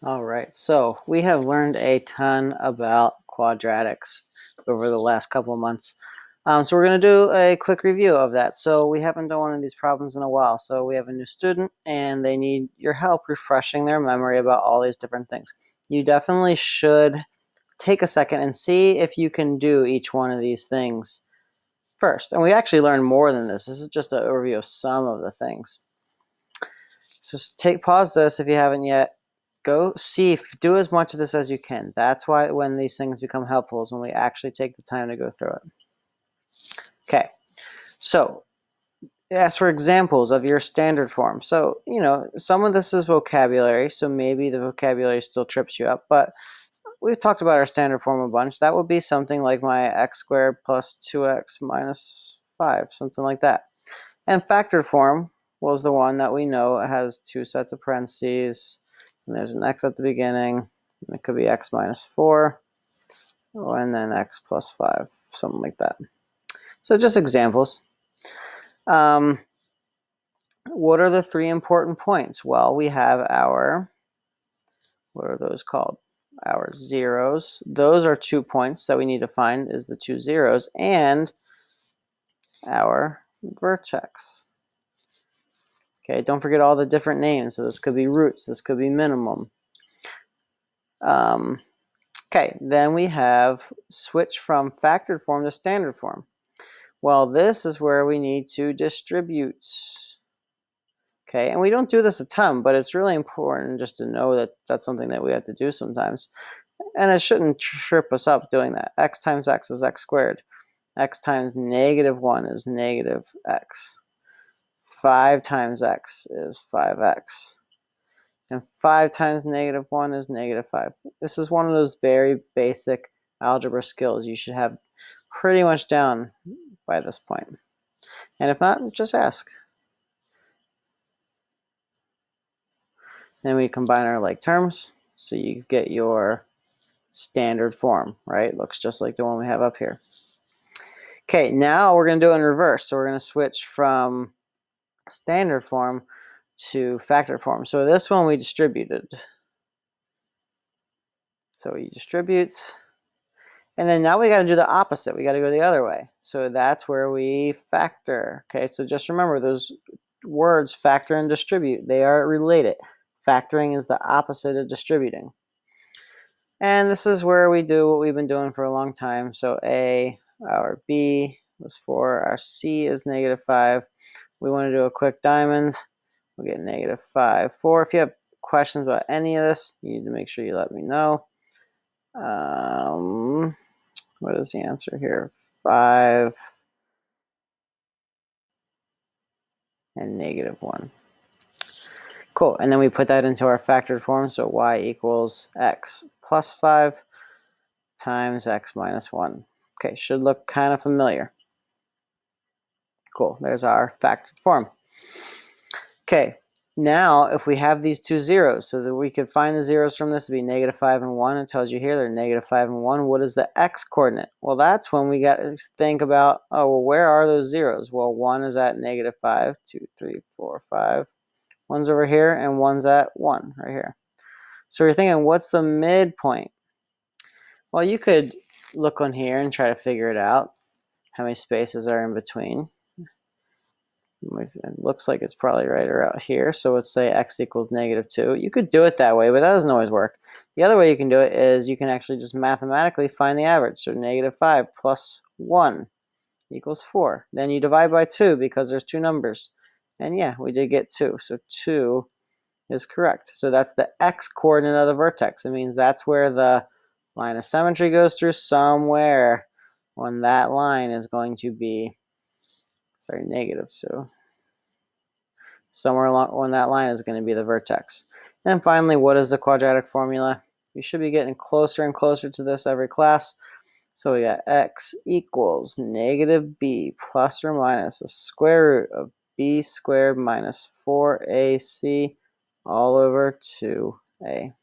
All right, so we have learned a ton about quadratics over the last couple of months. So we're going to do a quick review of that. So we haven't done one of these problems in a while. So we have a new student and they need your help refreshing their memory about all these different things. You definitely should take a second and see if you can do each one of these things first. And we actually learned more than this. This is just an overview of some of the things. So pause this if you haven't yet. Go see, do as much of this as you can. That's why when these things become helpful is when we actually take the time to go through it. Okay, so ask for examples of your standard form. So, some of this is vocabulary, so maybe the vocabulary still trips you up, but we've talked about our standard form a bunch. That would be something like my x squared plus 2x minus 5, something like that. And factored form was the one that we know has two sets of parentheses, and there's an x at the beginning, and it could be x minus 4, and then x plus 5, something like that. So just examples. What are the three important points? Well, we have our, what are those called? Our zeros. Those are 2 points that we need to find, is the 2 zeros, and our vertex. Okay, don't forget all the different names. So this could be roots, this could be minimum. Okay, then we have switch from factored form to standard form. Well, this is where we need to distribute. Okay, and we don't do this a ton, but it's really important just to know that that's something that we have to do sometimes. And it shouldn't trip us up doing that. X times x is x squared. X times negative 1 is negative x. 5 times x is 5x. And 5 times negative 1 is negative 5. This is one of those very basic algebra skills you should have pretty much down by this point. And if not, just ask. Then we combine our like terms, so you get your standard form, right? Looks just like the one we have up here. Okay, now we're going to do it in reverse. So we're going to switch from standard form to factor form. So this one we distributed. So we distribute. And then now we got to do the opposite. We got to go the other way. So that's where we factor. Okay, so just remember those words, factor and distribute, they are related. Factoring is the opposite of distributing. And this is where we do what we've been doing for a long time. So A, our B was 4, our C is negative 5. We want to do a quick diamond. We'll get negative 5, 4. If you have questions about any of this, you need to make sure you let me know. What is the answer here? 5 and negative 1. Cool, and then we put that into our factored form, so y equals x plus 5 times x minus 1. Okay, should look kind of familiar. Cool, there's our factored form. Okay, now if we have these two zeros, so that we could find the zeros from this, would be negative 5 and 1. It tells you here they're negative 5 and 1. What is the x coordinate? Well, that's when we got to think about, oh, well, where are those zeros? Well, 1 is at negative 5, 2, 3, 4, 5. One's over here, and one's at 1 right here. So you're thinking, what's the midpoint? Well, you could look on here and try to figure it out, how many spaces are in between. It looks like it's probably right around here. So let's say x equals negative 2. You could do it that way, but that doesn't always work. The other way you can do it is you can actually just mathematically find the average. So negative 5 plus 1 equals 4. Then you divide by 2 because there's two numbers. And yeah, we did get 2. So 2 is correct. So that's the x coordinate of the vertex. It means that's where the line of symmetry goes through. Somewhere on that line is going to be, negative. So somewhere along on that line is going to be the vertex. And finally, what is the quadratic formula? We should be getting closer and closer to this every class. So we got x equals negative b plus or minus the square root of b squared minus 4ac all over 2a.